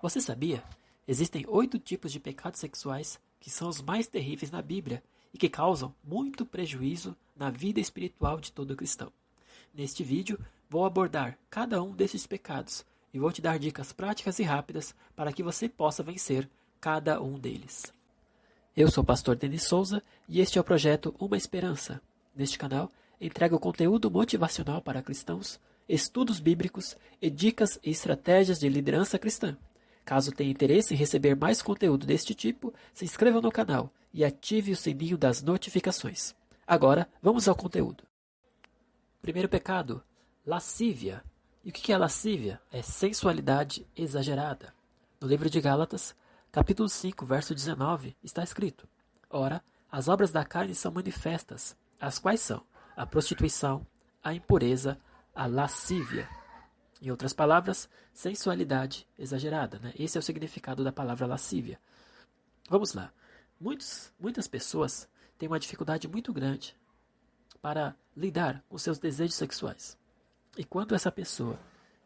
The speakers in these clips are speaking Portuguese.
Você sabia? Existem 8 tipos de pecados sexuais que são os mais terríveis na Bíblia e que causam muito prejuízo na vida espiritual de todo cristão. Neste vídeo, vou abordar cada um desses pecados e vou te dar dicas práticas e rápidas para que você possa vencer cada um deles. Eu sou o pastor Denis Souza e este é o projeto Uma Esperança. Neste canal, entrego conteúdo motivacional para cristãos, estudos bíblicos e dicas e estratégias de liderança cristã. Caso tenha interesse em receber mais conteúdo deste tipo, se inscreva no canal e ative o sininho das notificações. Agora, vamos ao conteúdo. Primeiro pecado, lascívia. E o que é lascívia? É sensualidade exagerada. No livro de Gálatas, capítulo 5, verso 19, está escrito: Ora, as obras da carne são manifestas, as quais são a prostituição, a impureza, a lascívia. Em outras palavras, sensualidade exagerada. Esse é o significado da palavra lascívia. Vamos lá. Muitas pessoas têm uma dificuldade muito grande para lidar com seus desejos sexuais. E quando essa pessoa,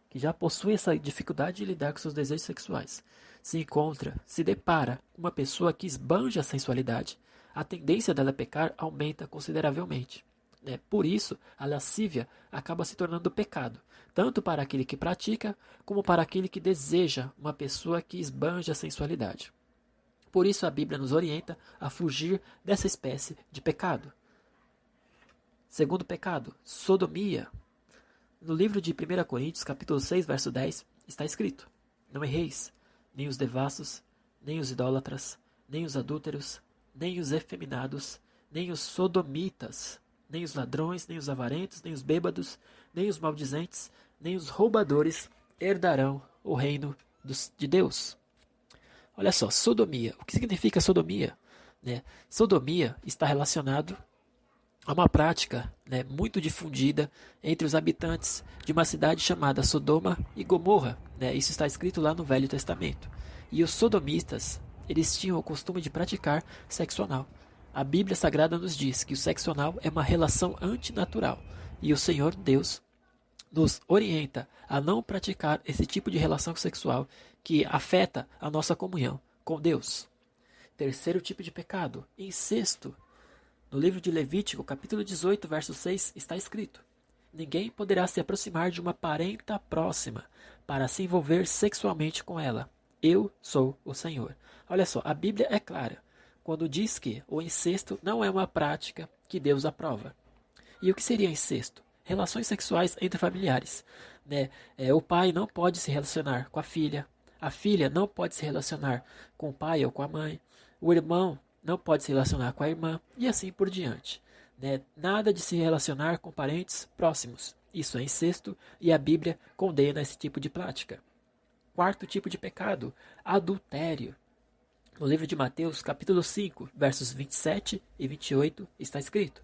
que já possui essa dificuldade de lidar com seus desejos sexuais, se depara com uma pessoa que esbanja a sensualidade, a tendência dela a pecar aumenta consideravelmente. Por isso, a lascívia acaba se tornando pecado, tanto para aquele que pratica, como para aquele que deseja uma pessoa que esbanja a sensualidade. Por isso, a Bíblia nos orienta a fugir dessa espécie de pecado. Segundo pecado, sodomia. No livro de 1 Coríntios, capítulo 6, verso 10, está escrito: Não erreis, nem os devassos, nem os idólatras, nem os adúlteros, nem os efeminados, nem os sodomitas, nem os ladrões, nem os avarentos, nem os bêbados, nem os maldizentes, nem os roubadores herdarão o reino de Deus. Olha só, sodomia. O que significa sodomia? Sodomia está relacionado a uma prática muito difundida entre os habitantes de uma cidade chamada Sodoma e Gomorra. Isso está escrito lá no Velho Testamento. E os sodomistas, eles tinham o costume de praticar sexo anal. A Bíblia Sagrada nos diz que o sexo anal é uma relação antinatural. E o Senhor Deus nos orienta a não praticar esse tipo de relação sexual que afeta a nossa comunhão com Deus. Terceiro tipo de pecado, incesto. No livro de Levítico, capítulo 18, verso 6, está escrito: Ninguém poderá se aproximar de uma parenta próxima para se envolver sexualmente com ela. Eu sou o Senhor. Olha só, a Bíblia é clara quando diz que o incesto não é uma prática que Deus aprova. E o que seria incesto? Relações sexuais entre familiares. O pai não pode se relacionar com a filha não pode se relacionar com o pai ou com a mãe, o irmão não pode se relacionar com a irmã, e assim por diante. Nada de se relacionar com parentes próximos. Isso é incesto e a Bíblia condena esse tipo de prática. Quarto tipo de pecado, adultério. No livro de Mateus, capítulo 5, versos 27 e 28, está escrito: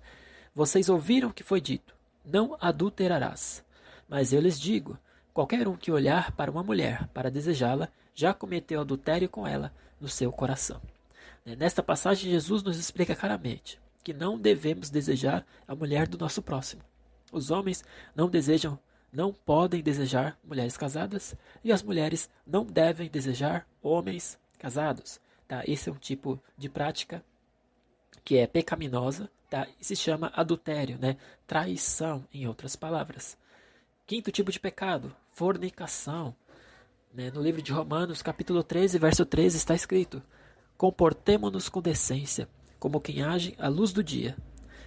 Vocês ouviram o que foi dito: Não adulterarás. Mas eu lhes digo: qualquer um que olhar para uma mulher para desejá-la, já cometeu adultério com ela no seu coração. Nesta passagem, Jesus nos explica claramente que não devemos desejar a mulher do nosso próximo. Os homens não podem desejar mulheres casadas e as mulheres não devem desejar homens casados. Esse é um tipo de prática que é pecaminosa, e se chama adultério, traição, em outras palavras. Quinto tipo de pecado, fornicação. No livro de Romanos, capítulo 13, verso 13, está escrito: Comportemo-nos com decência, como quem age à luz do dia,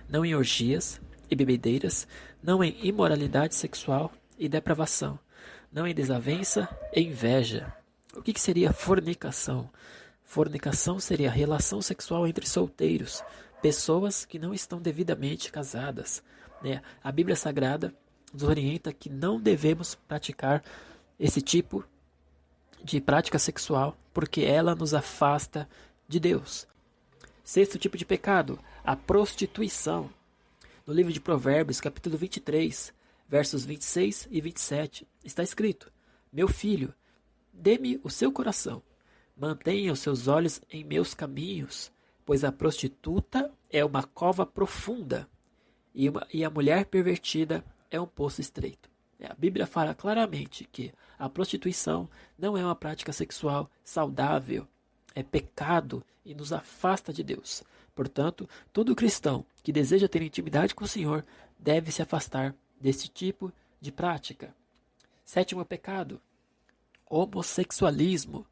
não em orgias e bebedeiras, não em imoralidade sexual e depravação, não em desavença e inveja. O que seria fornicação? Fornicação seria a relação sexual entre solteiros, pessoas que não estão devidamente casadas. A Bíblia Sagrada nos orienta que não devemos praticar esse tipo de prática sexual, porque ela nos afasta de Deus. Sexto tipo de pecado, a prostituição. No livro de Provérbios, capítulo 23, versos 26 e 27, está escrito: Meu filho, dê-me o seu coração, mantenha os seus olhos em meus caminhos, pois a prostituta é uma cova profunda, e a mulher pervertida é um poço estreito. A Bíblia fala claramente que a prostituição não é uma prática sexual saudável, é pecado e nos afasta de Deus. Portanto, todo cristão que deseja ter intimidade com o Senhor deve se afastar desse tipo de prática. Sétimo pecado, homossexualismo.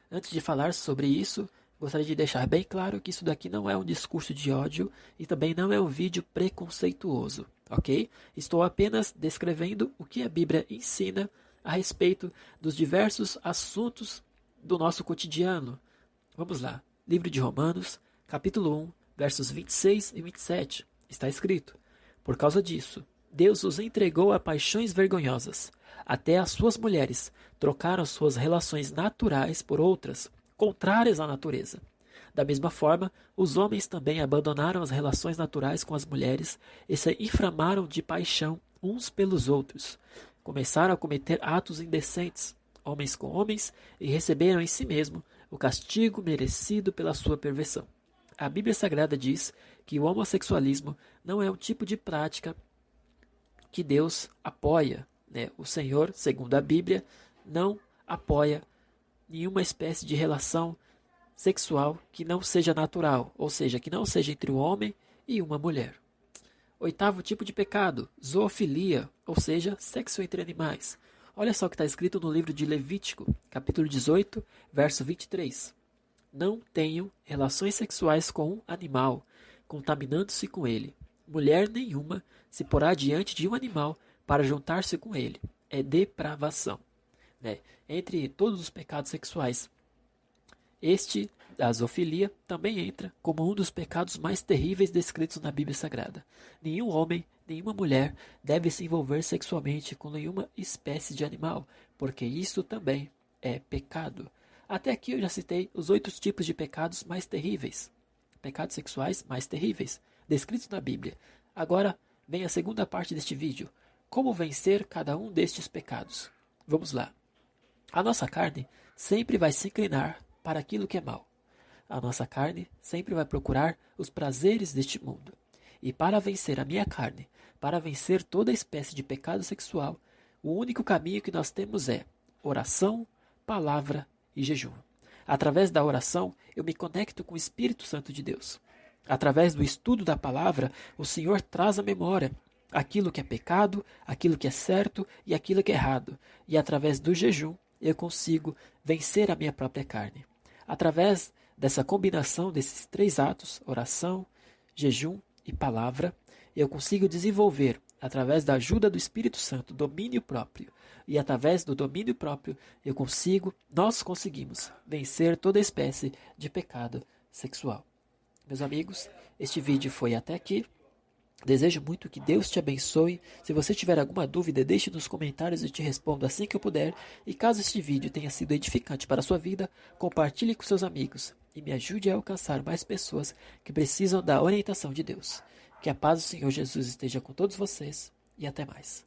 Antes de falar sobre isso, gostaria de deixar bem claro que isso daqui não é um discurso de ódio e também não é um vídeo preconceituoso, ok? Estou apenas descrevendo o que a Bíblia ensina a respeito dos diversos assuntos do nosso cotidiano. Vamos lá. Livro de Romanos, capítulo 1, versos 26 e 27. Está escrito: por causa disso, Deus os entregou a paixões vergonhosas. Até as suas mulheres trocaram suas relações naturais por outras, contrárias à natureza. Da mesma forma, os homens também abandonaram as relações naturais com as mulheres e se inflamaram de paixão uns pelos outros. Começaram a cometer atos indecentes, homens com homens, e receberam em si mesmo o castigo merecido pela sua perversão. A Bíblia Sagrada diz que o homossexualismo não é um tipo de prática que Deus apoia. O Senhor, segundo a Bíblia, não apoia nenhuma espécie de relação sexual que não seja natural, ou seja, que não seja entre um homem e uma mulher. Oitavo tipo de pecado, zoofilia, ou seja, sexo entre animais. Olha só o que está escrito no livro de Levítico, capítulo 18, verso 23. Não tenham relações sexuais com um animal, contaminando-se com ele. Mulher nenhuma se porá diante de um animal para juntar-se com ele. É depravação. Entre todos os pecados sexuais, a zoofilia, também entra como um dos pecados mais terríveis descritos na Bíblia Sagrada. Nenhum homem, nenhuma mulher deve se envolver sexualmente com nenhuma espécie de animal, porque isso também é pecado. Até aqui eu já citei os 8 tipos de pecados mais terríveis, pecados sexuais mais terríveis, descritos na Bíblia. Agora vem a segunda parte deste vídeo, como vencer cada um destes pecados. Vamos lá. A nossa carne sempre vai se inclinar para aquilo que é mal. A nossa carne sempre vai procurar os prazeres deste mundo. E para vencer a minha carne, para vencer toda espécie de pecado sexual, o único caminho que nós temos é oração, palavra e jejum. Através da oração, eu me conecto com o Espírito Santo de Deus. Através do estudo da palavra, o Senhor traz à memória aquilo que é pecado, aquilo que é certo e aquilo que é errado. E através do jejum, eu consigo vencer a minha própria carne. Através dessa combinação desses 3 atos, oração, jejum e palavra, eu consigo desenvolver, através da ajuda do Espírito Santo, domínio próprio. E através do domínio próprio, nós conseguimos vencer toda espécie de pecado sexual. Meus amigos, este vídeo foi até aqui. Desejo muito que Deus te abençoe. Se você tiver alguma dúvida, deixe nos comentários e te respondo assim que eu puder. E caso este vídeo tenha sido edificante para a sua vida, compartilhe com seus amigos e me ajude a alcançar mais pessoas que precisam da orientação de Deus. Que a paz do Senhor Jesus esteja com todos vocês e até mais.